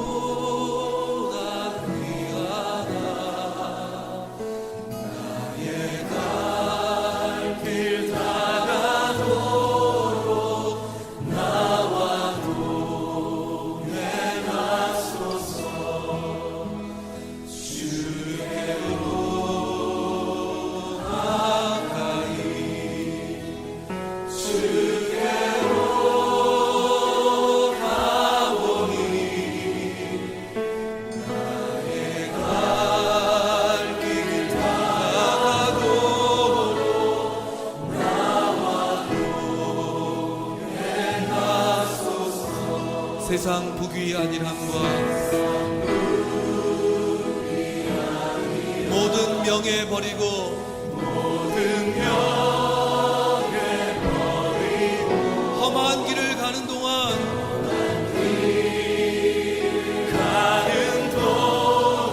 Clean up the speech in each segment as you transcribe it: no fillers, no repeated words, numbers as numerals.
생명보다 귀하다 나의 갈 길 다가도록 나와 동행하소서 주께로 가까이 주께로 세상 부귀 안일함과 모든 명예 버리고 험한 길을 가는 동안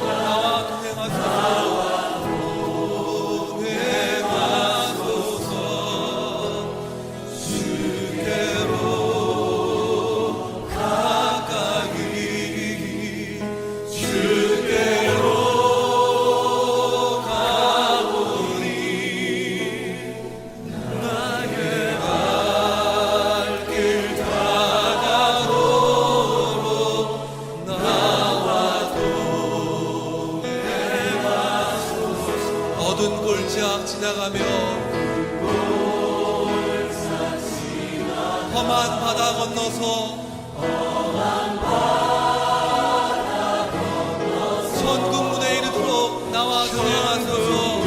나와 동행하소서 주께로 어두운 골짜 지나가며 험한 바다 건너서 천국 문에 이르도록 나와 동행하소서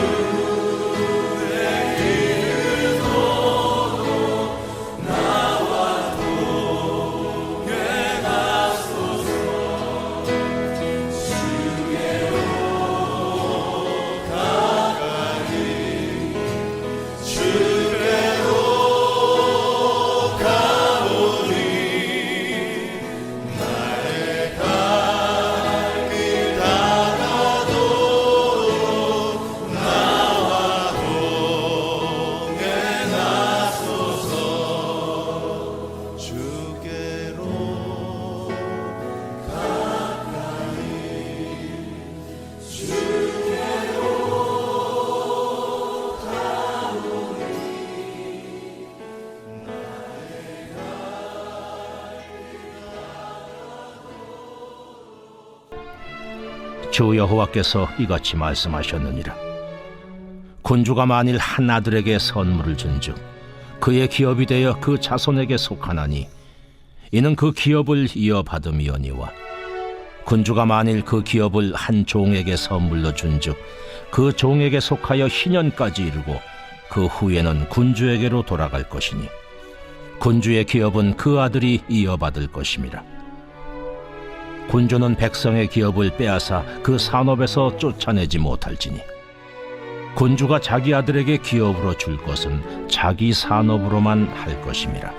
주 여호와께서 이같이 말씀하셨느니라. 군주가 만일 한 아들에게 선물을 준즉 그의 기업이 되어 그 자손에게 속하나니 이는 그 기업을 이어받음이오니와 군주가 만일 그 기업을 한 종에게 선물로 준즉 그 종에게 속하여 희년까지 이르고 그 후에는 군주에게로 돌아갈 것이니 군주의 기업은 그 아들이 이어받을 것임이라. 군주는 백성의 기업을 빼앗아 그 산업에서 쫓아내지 못할지니 군주가 자기 아들에게 기업으로 줄 것은 자기 산업으로만 할 것임이라.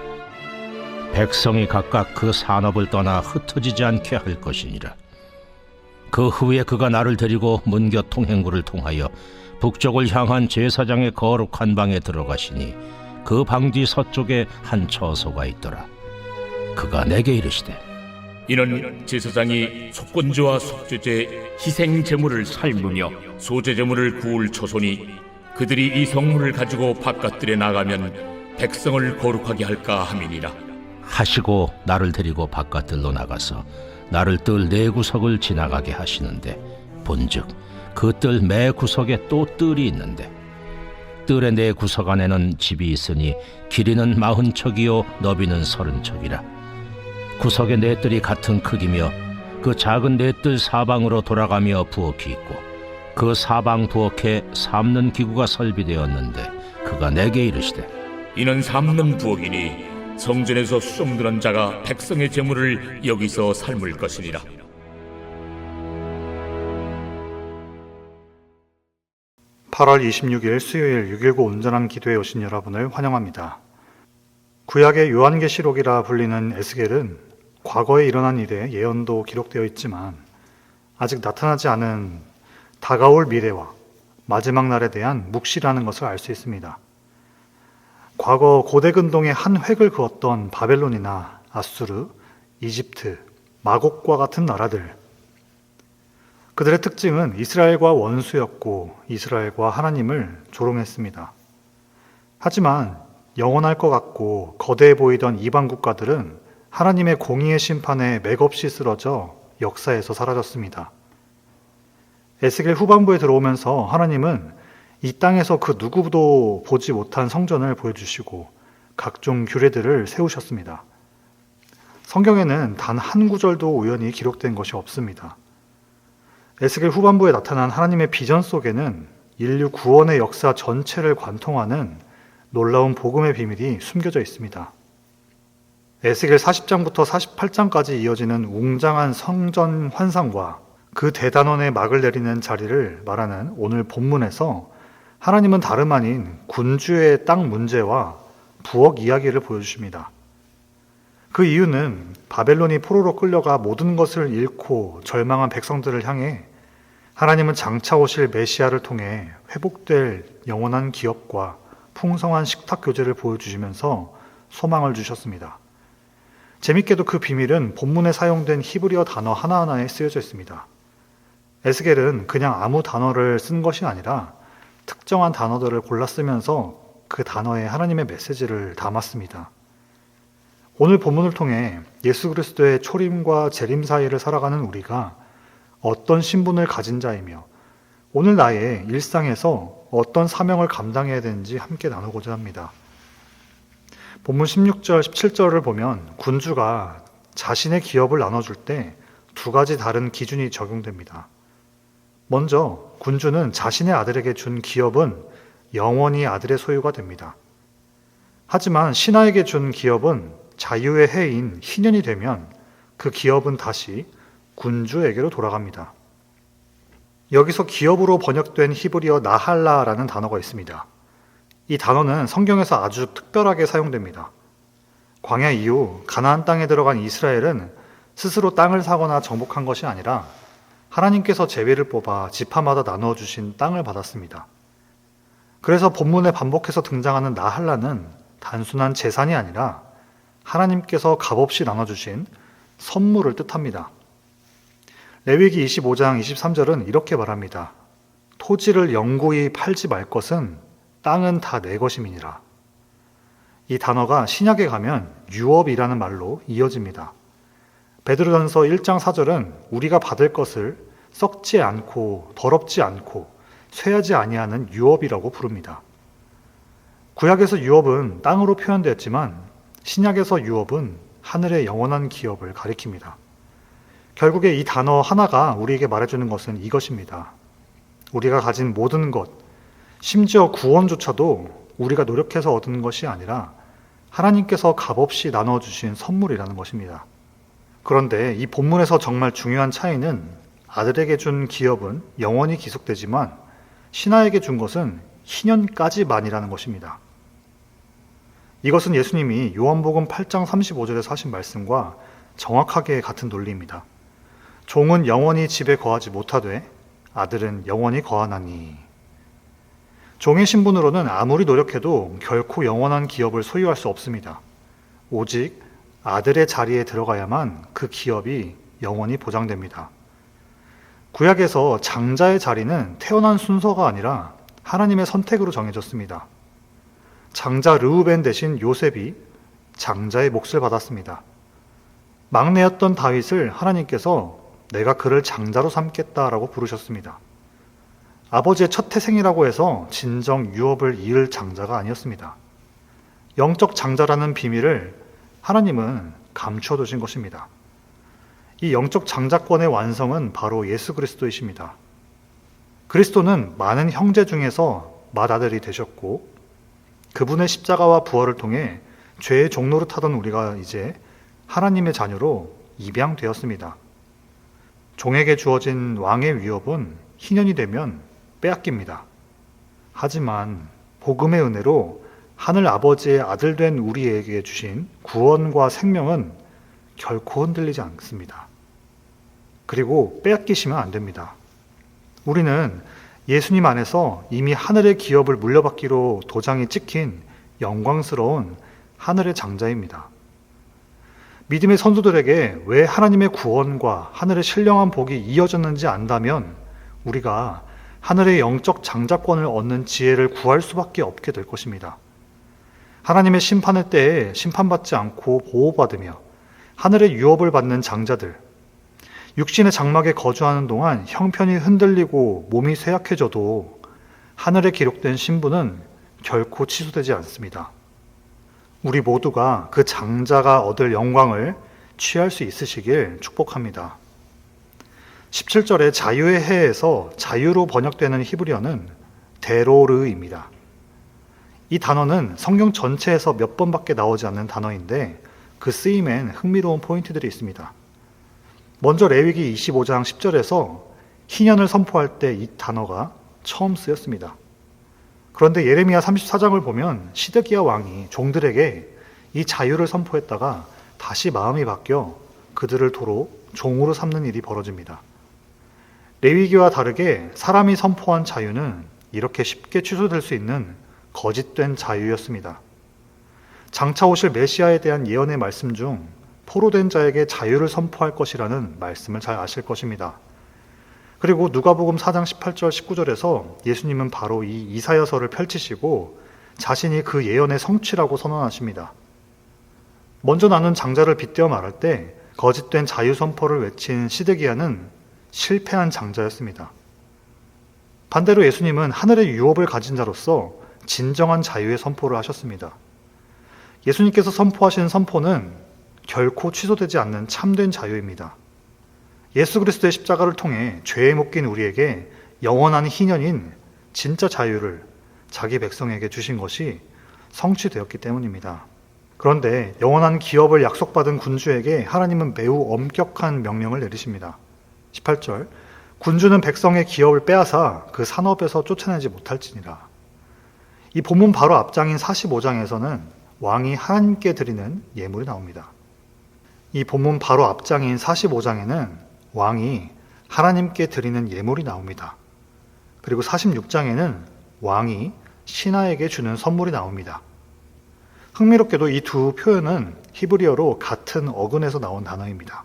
백성이 각각 그 산업을 떠나 흩어지지 않게 할 것이니라. 그 후에 그가 나를 데리고 문곁 통행구를 통하여 북쪽을 향한 제사장의 거룩한 방에 들어가시니 그 방 뒤 서쪽에 한 처소가 있더라. 그가 내게 이르시되 이는 제사장이 속건제와 속죄제, 희생제물을 삶으며 소제제물을 구울 처소니 그들이 이 성물을 가지고 바깥들에 나가면 백성을 거룩하게 할까 함이니라. 하시고 나를 데리고 바깥들로 나가서 나를 뜰 네 구석을 지나가게 하시는데 본즉 그 뜰 매 구석에 또 뜰이 있는데 뜰의 네 구석 안에는 집이 있으니 길이는 40척이요 너비는 30척이라. 구석의 네 뜰이 같은 크기며 그 작은 네 뜰 사방으로 돌아가며 부엌이 있고 그 사방 부엌에 삶는 기구가 설비되었는데 그가 내게 이르시되 이는 삶는 부엌이니 성전에서 수종드는 자가 백성의 제물을 여기서 삶을 것이니라. (8월 26일) 수요일 6.19 온전한 기도에 오신 여러분을 환영합니다. 구약의 요한계시록이라 불리는 에스겔은 과거에 일어난 일의 예언도 기록되어 있지만 아직 나타나지 않은 다가올 미래와 마지막 날에 대한 묵시라는 것을 알 수 있습니다. 과거 고대 근동의 한 획을 그었던 바벨론이나 아수르, 이집트, 마곡과 같은 나라들. 그들의 특징은 이스라엘과 원수였고 이스라엘과 하나님을 조롱했습니다. 하지만 영원할 것 같고 거대해 보이던 이방 국가들은 하나님의 공의의 심판에 맥없이 쓰러져 역사에서 사라졌습니다. 에스겔 후반부에 들어오면서 하나님은 이 땅에서 그 누구도 보지 못한 성전을 보여주시고 각종 규례들을 세우셨습니다. 성경에는 단 한 구절도 우연히 기록된 것이 없습니다. 에스겔 후반부에 나타난 하나님의 비전 속에는 인류 구원의 역사 전체를 관통하는 놀라운 복음의 비밀이 숨겨져 있습니다. 에스겔 40장부터 48장까지 이어지는 웅장한 성전 환상과 그 대단원의 막을 내리는 자리를 말하는 오늘 본문에서 하나님은 다름 아닌 군주의 땅 문제와 부엌 이야기를 보여주십니다. 그 이유는 바벨론이 포로로 끌려가 모든 것을 잃고 절망한 백성들을 향해 하나님은 장차 오실 메시아를 통해 회복될 영원한 기업과 풍성한 식탁 교제를 보여주시면서 소망을 주셨습니다. 재밌게도 그 비밀은 본문에 사용된 히브리어 단어 하나하나에 쓰여져 있습니다. 에스겔은 그냥 아무 단어를 쓴 것이 아니라 특정한 단어들을 골라 쓰면서 그 단어에 하나님의 메시지를 담았습니다. 오늘 본문을 통해 예수 그리스도의 초림과 재림 사이를 살아가는 우리가 어떤 신분을 가진 자이며 오늘 나의 일상에서 어떤 사명을 감당해야 되는지 함께 나누고자 합니다. 본문 16절, 17절을 보면 군주가 자신의 기업을 나눠줄 때 두 가지 다른 기준이 적용됩니다. 먼저 군주는 자신의 아들에게 준 기업은 영원히 아들의 소유가 됩니다. 하지만 신하에게 준 기업은 자유의 해인 희년이 되면 그 기업은 다시 군주에게로 돌아갑니다. 여기서 기업으로 번역된 히브리어 나할라라는 단어가 있습니다. 이 단어는 성경에서 아주 특별하게 사용됩니다. 광야 이후 가나안 땅에 들어간 이스라엘은 스스로 땅을 사거나 정복한 것이 아니라 하나님께서 제비를 뽑아 지파마다 나누어 주신 땅을 받았습니다. 그래서 본문에 반복해서 등장하는 나할라는 단순한 재산이 아니라 하나님께서 값없이 나눠주신 선물을 뜻합니다. 레위기 25장 23절은 이렇게 말합니다. 토지를 영구히 팔지 말 것은 땅은 다 내 것임이니라. 이 단어가 신약에 가면 유업이라는 말로 이어집니다. 베드로전서 1장 4절은 우리가 받을 것을 썩지 않고 더럽지 않고 쇠하지 아니하는 유업이라고 부릅니다. 구약에서 유업은 땅으로 표현되었지만 신약에서 유업은 하늘의 영원한 기업을 가리킵니다. 결국에 이 단어 하나가 우리에게 말해주는 것은 이것입니다. 우리가 가진 모든 것, 심지어 구원조차도 우리가 노력해서 얻은 것이 아니라 하나님께서 값없이 나눠주신 선물이라는 것입니다. 그런데 이 본문에서 정말 중요한 차이는 아들에게 준 기업은 영원히 기속되지만 신하에게 준 것은 희년까지만이라는 것입니다. 이것은 예수님이 요한복음 8장 35절에서 하신 말씀과 정확하게 같은 논리입니다. 종은 영원히 집에 거하지 못하되 아들은 영원히 거하나니. 종의 신분으로는 아무리 노력해도 결코 영원한 기업을 소유할 수 없습니다. 오직 아들의 자리에 들어가야만 그 기업이 영원히 보장됩니다. 구약에서 장자의 자리는 태어난 순서가 아니라 하나님의 선택으로 정해졌습니다. 장자 르우벤 대신 요셉이 장자의 몫을 받았습니다. 막내였던 다윗을 하나님께서 내가 그를 장자로 삼겠다라고 부르셨습니다. 아버지의 첫 태생이라고 해서 진정 유업을 이을 장자가 아니었습니다. 영적 장자라는 비밀을 하나님은 감춰두신 것입니다. 이 영적 장자권의 완성은 바로 예수 그리스도이십니다. 그리스도는 많은 형제 중에서 맏아들이 되셨고 그분의 십자가와 부활을 통해 죄의 종로를 타던 우리가 이제 하나님의 자녀로 입양되었습니다. 종에게 주어진 왕의 위협은 희년이 되면 빼앗깁니다. 하지만 복음의 은혜로 하늘 아버지의 아들 된 우리에게 주신 구원과 생명은 결코 흔들리지 않습니다. 그리고 빼앗기시면 안 됩니다. 우리는 예수님 안에서 이미 하늘의 기업을 물려받기로 도장이 찍힌 영광스러운 하늘의 장자입니다. 믿음의 선조들에게 왜 하나님의 구원과 하늘의 신령한 복이 이어졌는지 안다면 우리가 하늘의 영적 장자권을 얻는 지혜를 구할 수밖에 없게 될 것입니다. 하나님의 심판의 때에 심판받지 않고 보호받으며 하늘의 유업을 받는 장자들, 육신의 장막에 거주하는 동안 형편이 흔들리고 몸이 쇠약해져도 하늘에 기록된 신분은 결코 취소되지 않습니다. 우리 모두가 그 장자가 얻을 영광을 취할 수 있으시길 축복합니다. 17절에 자유의 해에서 자유로 번역되는 히브리어는 데로르입니다. 이 단어는 성경 전체에서 몇 번밖에 나오지 않는 단어인데 그 쓰임엔 흥미로운 포인트들이 있습니다. 먼저 레위기 25장 10절에서 희년을 선포할 때 이 단어가 처음 쓰였습니다. 그런데 예레미야 34장을 보면 시드기야 왕이 종들에게 이 자유를 선포했다가 다시 마음이 바뀌어 그들을 도로 종으로 삼는 일이 벌어집니다. 레위기와 다르게 사람이 선포한 자유는 이렇게 쉽게 취소될 수 있는 거짓된 자유였습니다. 장차 오실 메시아에 대한 예언의 말씀 중 포로된 자에게 자유를 선포할 것이라는 말씀을 잘 아실 것입니다. 그리고 누가복음 4장 18절 19절에서 예수님은 바로 이 이사야서를 펼치시고 자신이 그 예언의 성취라고 선언하십니다. 먼저 나눈 장자를 빗대어 말할 때 거짓된 자유 선포를 외친 시드기야는 실패한 장자였습니다. 반대로 예수님은 하늘의 유업을 가진 자로서 진정한 자유의 선포를 하셨습니다. 예수님께서 선포하신 선포는 결코 취소되지 않는 참된 자유입니다. 예수 그리스도의 십자가를 통해 죄에 묶인 우리에게 영원한 희년인 진짜 자유를 자기 백성에게 주신 것이 성취되었기 때문입니다. 그런데 영원한 기업을 약속받은 군주에게 하나님은 매우 엄격한 명령을 내리십니다. 18절, 군주는 백성의 기업을 빼앗아 그 산업에서 쫓아내지 못할지니라. 이 본문 바로 앞장인 45장에서는 왕이 하나님께 드리는 예물이 나옵니다. 이 본문 바로 앞장인 45장에는 왕이 하나님께 드리는 예물이 나옵니다. 그리고 46장에는 왕이 신하에게 주는 선물이 나옵니다. 흥미롭게도 이 두 표현은 히브리어로 같은 어근에서 나온 단어입니다.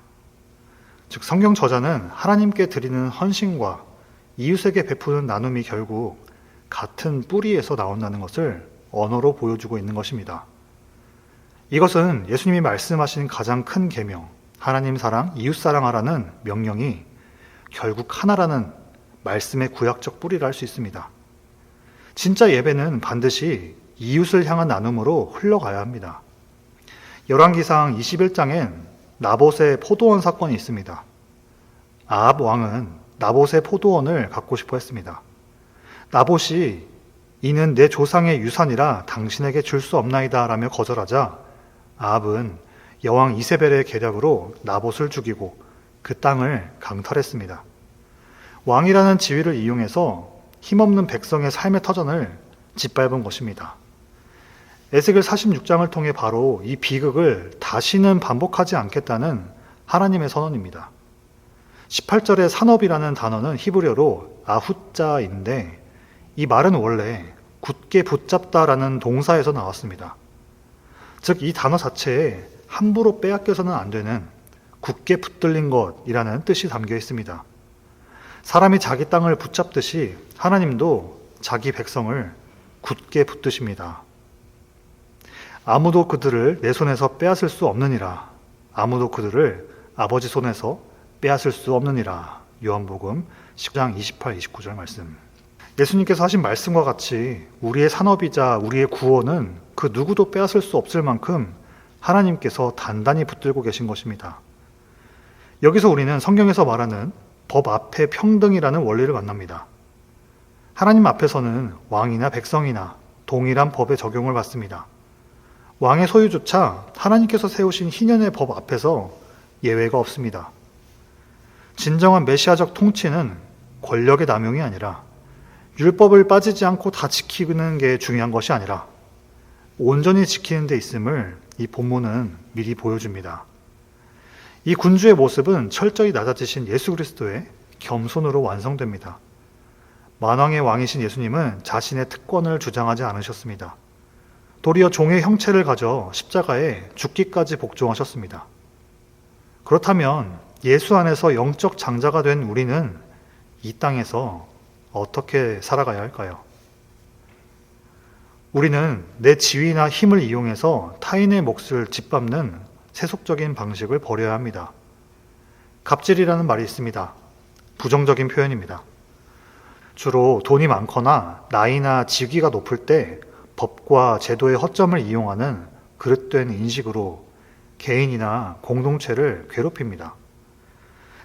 즉 성경 저자는 하나님께 드리는 헌신과 이웃에게 베푸는 나눔이 결국 같은 뿌리에서 나온다는 것을 언어로 보여주고 있는 것입니다. 이것은 예수님이 말씀하신 가장 큰 계명, 하나님 사랑, 이웃 사랑하라는 명령이 결국 하나라는 말씀의 구약적 뿌리를 알 수 있습니다. 진짜 예배는 반드시 이웃을 향한 나눔으로 흘러가야 합니다. 열왕기상 21장엔 나봇의 포도원 사건이 있습니다. 아합 왕은 나봇의 포도원을 갖고 싶어 했습니다. 나봇이 이는 내 조상의 유산이라 당신에게 줄 수 없나이다 라며 거절하자 아합은 여왕 이세벨의 계략으로 나봇을 죽이고 그 땅을 강탈했습니다. 왕이라는 지위를 이용해서 힘없는 백성의 삶의 터전을 짓밟은 것입니다. 에스겔 46장을 통해 바로 이 비극을 다시는 반복하지 않겠다는 하나님의 선언입니다. 18절의 산업이라는 단어는 히브리어로 아훗자인데 이 말은 원래 굳게 붙잡다라는 동사에서 나왔습니다. 즉 이 단어 자체에 함부로 빼앗겨서는 안 되는 굳게 붙들린 것이라는 뜻이 담겨 있습니다. 사람이 자기 땅을 붙잡듯이 하나님도 자기 백성을 굳게 붙드십니다. 아무도 그들을 내 손에서 빼앗을 수 없느니라. 아무도 그들을 아버지 손에서 빼앗을 수 없느니라. 요한복음 10장 28, 29절 말씀. 예수님께서 하신 말씀과 같이 우리의 산업이자 우리의 구원은 그 누구도 빼앗을 수 없을 만큼 하나님께서 단단히 붙들고 계신 것입니다. 여기서 우리는 성경에서 말하는 법 앞에 평등이라는 원리를 만납니다. 하나님 앞에서는 왕이나 백성이나 동일한 법의 적용을 받습니다. 왕의 소유조차 하나님께서 세우신 희년의 법 앞에서 예외가 없습니다. 진정한 메시아적 통치는 권력의 남용이 아니라 율법을 빠지지 않고 다 지키는 게 중요한 것이 아니라 온전히 지키는 데 있음을 이 본문은 미리 보여줍니다. 이 군주의 모습은 철저히 낮아지신 예수 그리스도의 겸손으로 완성됩니다. 만왕의 왕이신 예수님은 자신의 특권을 주장하지 않으셨습니다. 도리어 종의 형체를 가져 십자가에 죽기까지 복종하셨습니다. 그렇다면 예수 안에서 영적 장자가 된 우리는 이 땅에서 어떻게 살아가야 할까요? 우리는 내 지위나 힘을 이용해서 타인의 몫을 짓밟는 세속적인 방식을 버려야 합니다. 갑질이라는 말이 있습니다. 부정적인 표현입니다. 주로 돈이 많거나 나이나 직위가 높을 때 법과 제도의 허점을 이용하는 그릇된 인식으로 개인이나 공동체를 괴롭힙니다.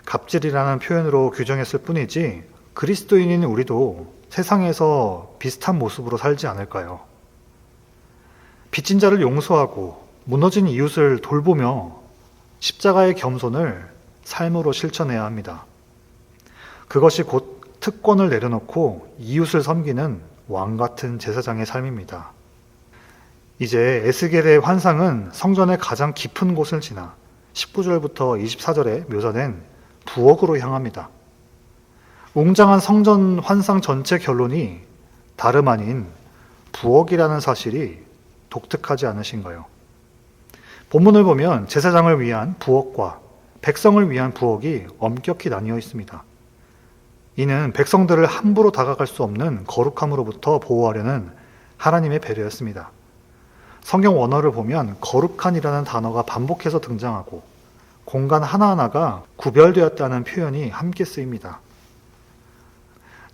갑질이라는 표현으로 규정했을 뿐이지 그리스도인인 우리도 세상에서 비슷한 모습으로 살지 않을까요? 빚진 자를 용서하고 무너진 이웃을 돌보며 십자가의 겸손을 삶으로 실천해야 합니다. 그것이 곧 특권을 내려놓고 이웃을 섬기는 왕 같은 제사장의 삶입니다. 이제 에스겔의 환상은 성전의 가장 깊은 곳을 지나 19절부터 24절에 묘사된 부엌으로 향합니다. 웅장한 성전 환상 전체 결론이 다름 아닌 부엌이라는 사실이 독특하지 않으신가요? 본문을 보면 제사장을 위한 부엌과 백성을 위한 부엌이 엄격히 나뉘어 있습니다. 이는 백성들을 함부로 다가갈 수 없는 거룩함으로부터 보호하려는 하나님의 배려였습니다. 성경 원어를 보면 거룩한이라는 단어가 반복해서 등장하고 공간 하나하나가 구별되었다는 표현이 함께 쓰입니다.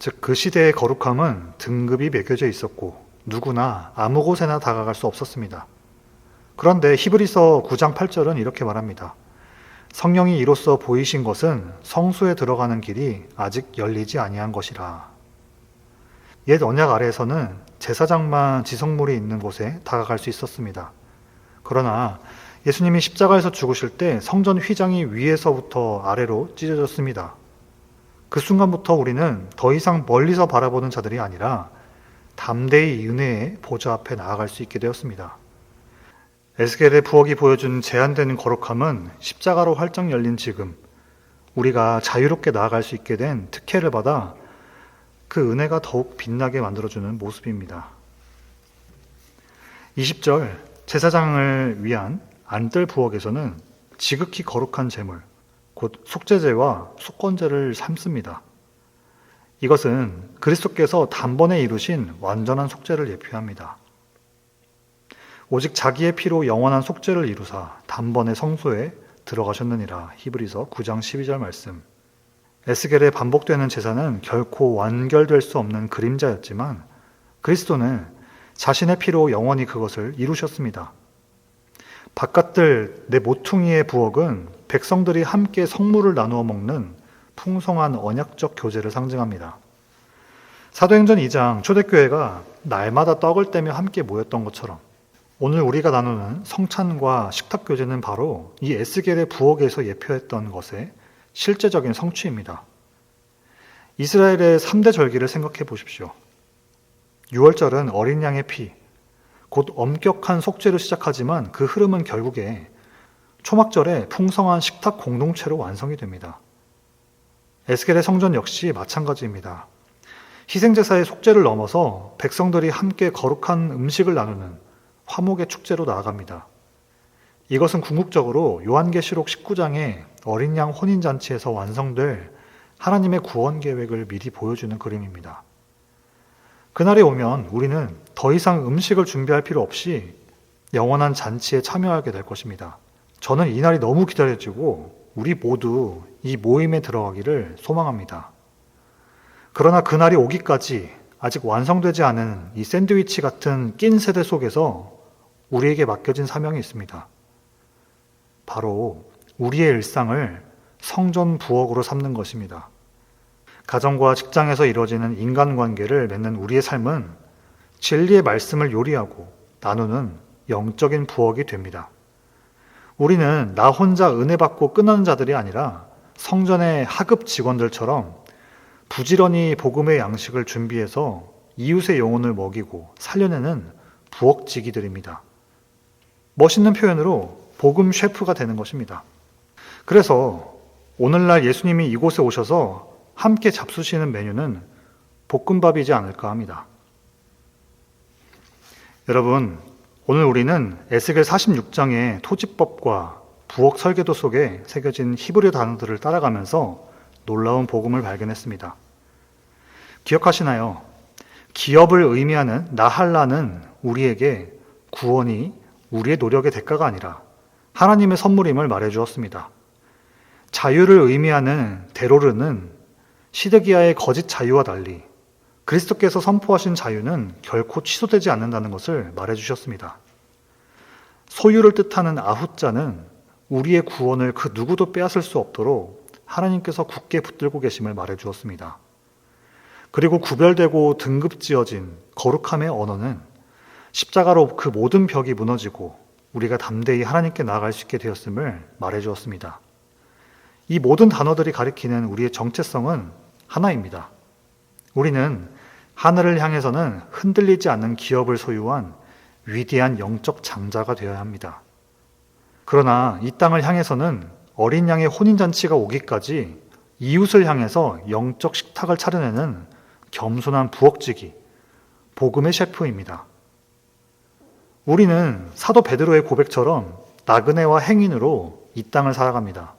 즉, 그 시대의 거룩함은 등급이 매겨져 있었고 누구나 아무 곳에나 다가갈 수 없었습니다. 그런데 히브리서 9장 8절은 이렇게 말합니다. 성령이 이로써 보이신 것은 성소에 들어가는 길이 아직 열리지 아니한 것이라. 옛 언약 아래에서는 제사장만 지성물이 있는 곳에 다가갈 수 있었습니다. 그러나 예수님이 십자가에서 죽으실 때 성전 휘장이 위에서부터 아래로 찢어졌습니다. 그 순간부터 우리는 더 이상 멀리서 바라보는 자들이 아니라 담대히 은혜의 보좌 앞에 나아갈 수 있게 되었습니다. 에스겔의 부엌이 보여준 제한된 거룩함은 십자가로 활짝 열린 지금 우리가 자유롭게 나아갈 수 있게 된 특혜를 받아 그 은혜가 더욱 빛나게 만들어주는 모습입니다. 20절 제사장을 위한 안뜰 부엌에서는 지극히 거룩한 제물, 곧 속죄제와 속건제를 삶습니다. 이것은 그리스도께서 단번에 이루신 완전한 속죄를 예표합니다. 오직 자기의 피로 영원한 속죄를 이루사 단번에 성소에 들어가셨느니라. 히브리서 9장 12절 말씀. 에스겔의 반복되는 제사는 결코 완결될 수 없는 그림자였지만 그리스도는 자신의 피로 영원히 그것을 이루셨습니다. 바깥들 내 모퉁이의 부엌은 백성들이 함께 성물을 나누어 먹는 풍성한 언약적 교제를 상징합니다. 사도행전 2장 초대교회가 날마다 떡을 떼며 함께 모였던 것처럼 오늘 우리가 나누는 성찬과 식탁 교제는 바로 이 에스겔의 부엌에서 예표했던 것의 실제적인 성취입니다. 이스라엘의 3대 절기를 생각해 보십시오. 6월절은 어린 양의 피, 곧 엄격한 속죄로 시작하지만 그 흐름은 결국에 초막절에 풍성한 식탁 공동체로 완성이 됩니다. 에스겔의 성전 역시 마찬가지입니다. 희생제사의 속죄를 넘어서 백성들이 함께 거룩한 음식을 나누는 화목의 축제로 나아갑니다. 이것은 궁극적으로 요한계시록 19장의 어린 양 혼인잔치에서 완성될 하나님의 구원 계획을 미리 보여주는 그림입니다. 그날이 오면 우리는 더 이상 음식을 준비할 필요 없이 영원한 잔치에 참여하게 될 것입니다. 저는 이 날이 너무 기다려지고 우리 모두 이 모임에 들어가기를 소망합니다. 그러나 그날이 오기까지 아직 완성되지 않은 이 샌드위치 같은 낀 세대 속에서 우리에게 맡겨진 사명이 있습니다. 바로 우리의 일상을 성전 부엌으로 삼는 것입니다. 가정과 직장에서 이루어지는 인간관계를 맺는 우리의 삶은 진리의 말씀을 요리하고 나누는 영적인 부엌이 됩니다. 우리는 나 혼자 은혜 받고 끝나는 자들이 아니라 성전의 하급 직원들처럼 부지런히 복음의 양식을 준비해서 이웃의 영혼을 먹이고 살려내는 부엌지기들입니다. 멋있는 표현으로 복음 셰프가 되는 것입니다. 그래서 오늘날 예수님이 이곳에 오셔서 함께 잡수시는 메뉴는 볶음밥이지 않을까 합니다. 여러분, 오늘 우리는 에스겔 46장의 토지법과 부엌 설계도 속에 새겨진 히브리 단어들을 따라가면서 놀라운 복음을 발견했습니다. 기억하시나요? 기업을 의미하는 나할라는 우리에게 구원이 우리의 노력의 대가가 아니라 하나님의 선물임을 말해주었습니다. 자유를 의미하는 데로르는 시드기야의 거짓 자유와 달리 그리스도께서 선포하신 자유는 결코 취소되지 않는다는 것을 말해주셨습니다. 소유를 뜻하는 아후자는 우리의 구원을 그 누구도 빼앗을 수 없도록 하나님께서 굳게 붙들고 계심을 말해주었습니다. 그리고 구별되고 등급지어진 거룩함의 언어는 십자가로 그 모든 벽이 무너지고 우리가 담대히 하나님께 나아갈 수 있게 되었음을 말해주었습니다. 이 모든 단어들이 가리키는 우리의 정체성은 하나입니다. 우리는 하늘을 향해서는 흔들리지 않는 기업을 소유한 위대한 영적 장자가 되어야 합니다. 그러나 이 땅을 향해서는 어린 양의 혼인잔치가 오기까지 이웃을 향해서 영적 식탁을 차려내는 겸손한 부엌지기, 복음의 셰프입니다. 우리는 사도 베드로의 고백처럼 나그네와 행인으로 이 땅을 살아갑니다.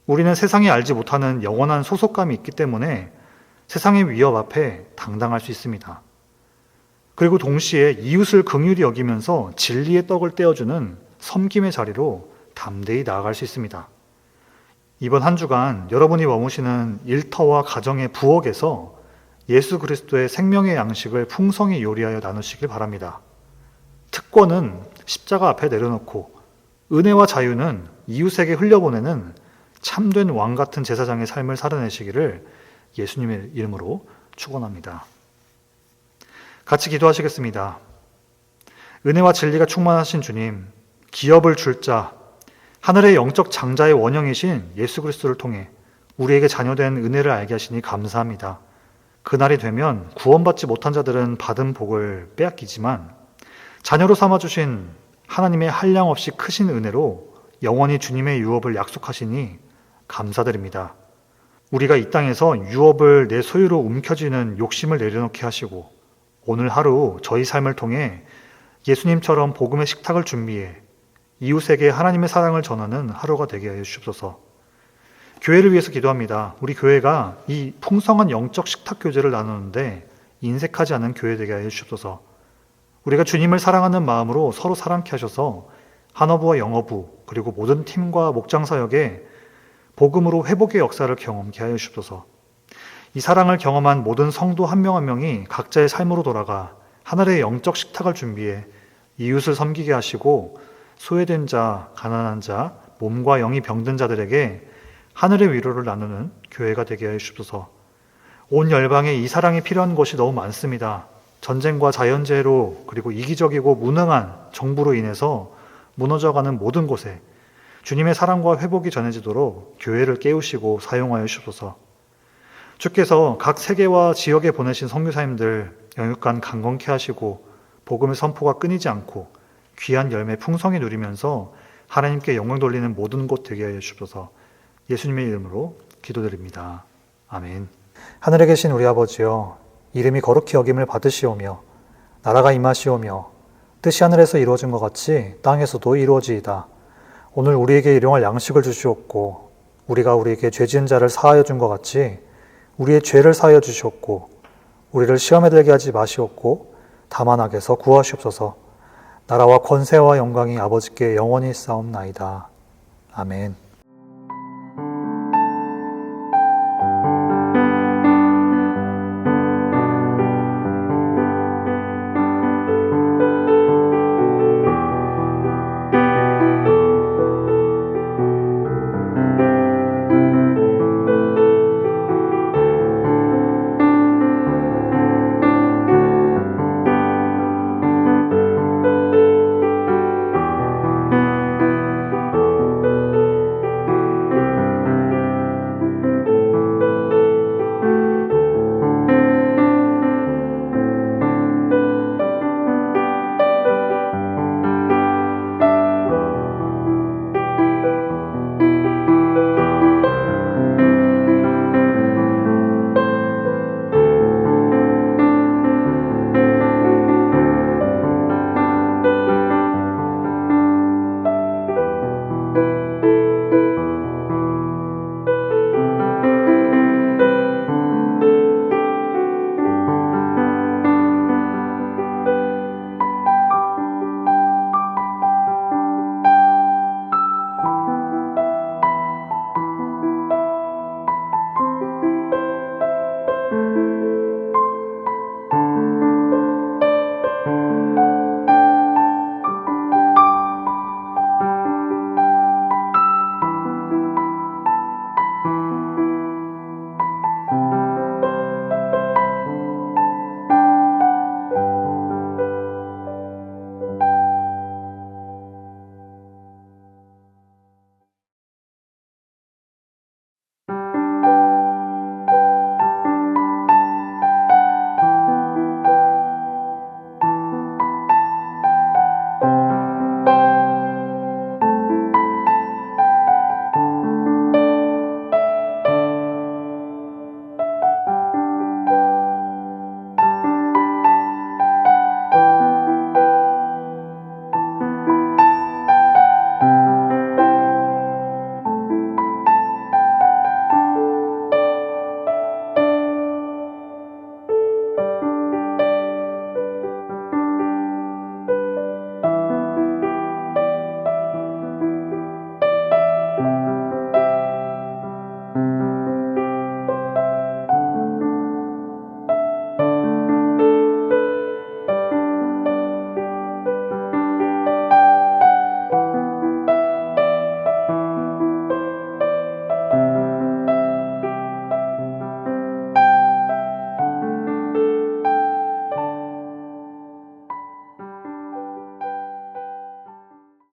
우리는 세상이 알지 못하는 영원한 소속감이 있기 때문에 세상의 위협 앞에 당당할 수 있습니다. 그리고 동시에 이웃을 긍휼히 여기면서 진리의 떡을 떼어주는 섬김의 자리로 담대히 나아갈 수 있습니다. 이번 한 주간 여러분이 머무시는 일터와 가정의 부엌에서 예수 그리스도의 생명의 양식을 풍성히 요리하여 나누시길 바랍니다. 특권은 십자가 앞에 내려놓고 은혜와 자유는 이웃에게 흘려보내는 참된 왕 같은 제사장의 삶을 살아내시기를 예수님의 이름으로 축원합니다. 같이 기도하시겠습니다. 은혜와 진리가 충만하신 주님, 기업을 줄 자, 하늘의 영적 장자의 원형이신 예수 그리스도를 통해 우리에게 자녀된 은혜를 알게 하시니 감사합니다. 그날이 되면 구원받지 못한 자들은 받은 복을 빼앗기지만 자녀로 삼아주신 하나님의 한량없이 크신 은혜로 영원히 주님의 유업을 약속하시니 감사드립니다. 우리가 이 땅에서 유업을 내 소유로 움켜쥐는 욕심을 내려놓게 하시고 오늘 하루 저희 삶을 통해 예수님처럼 복음의 식탁을 준비해 이웃에게 하나님의 사랑을 전하는 하루가 되게 하여 주옵소서. 교회를 위해서 기도합니다. 우리 교회가 이 풍성한 영적 식탁 교제를 나누는데 인색하지 않은 교회 되게 하여 주옵소서. 우리가 주님을 사랑하는 마음으로 서로 사랑케 하셔서 한어부와 영어부 그리고 모든 팀과 목장사역에 복음으로 회복의 역사를 경험케 하여 주옵소서. 이 사랑을 경험한 모든 성도 한 명 한 명이 각자의 삶으로 돌아가 하늘의 영적 식탁을 준비해 이웃을 섬기게 하시고 소외된 자, 가난한 자, 몸과 영이 병든 자들에게 하늘의 위로를 나누는 교회가 되게 하여 주옵소서. 온 열방에 이 사랑이 필요한 곳이 너무 많습니다. 전쟁과 자연재해로 그리고 이기적이고 무능한 정부로 인해서 무너져가는 모든 곳에 주님의 사랑과 회복이 전해지도록 교회를 깨우시고 사용하여 주옵소서. 주께서 각 세계와 지역에 보내신 선교사님들 영육간 강건케 하시고 복음의 선포가 끊이지 않고 귀한 열매 풍성히 누리면서 하나님께 영광 돌리는 모든 곳 되게 하여 주옵소서. 예수님의 이름으로 기도드립니다. 아멘. 하늘에 계신 우리 아버지여, 이름이 거룩히 여김을 받으시오며 나라가 임하시오며 뜻이 하늘에서 이루어진 것 같이 땅에서도 이루어지이다. 오늘 우리에게 일용할 양식을 주시옵고 우리가 우리에게 죄 지은 자를 사하여 준 것 같이 우리의 죄를 사하여 주시옵고 우리를 시험에 들게 하지 마시옵고 다만 악에서 구하시옵소서. 나라와 권세와 영광이 아버지께 영원히 싸움나이다. 아멘.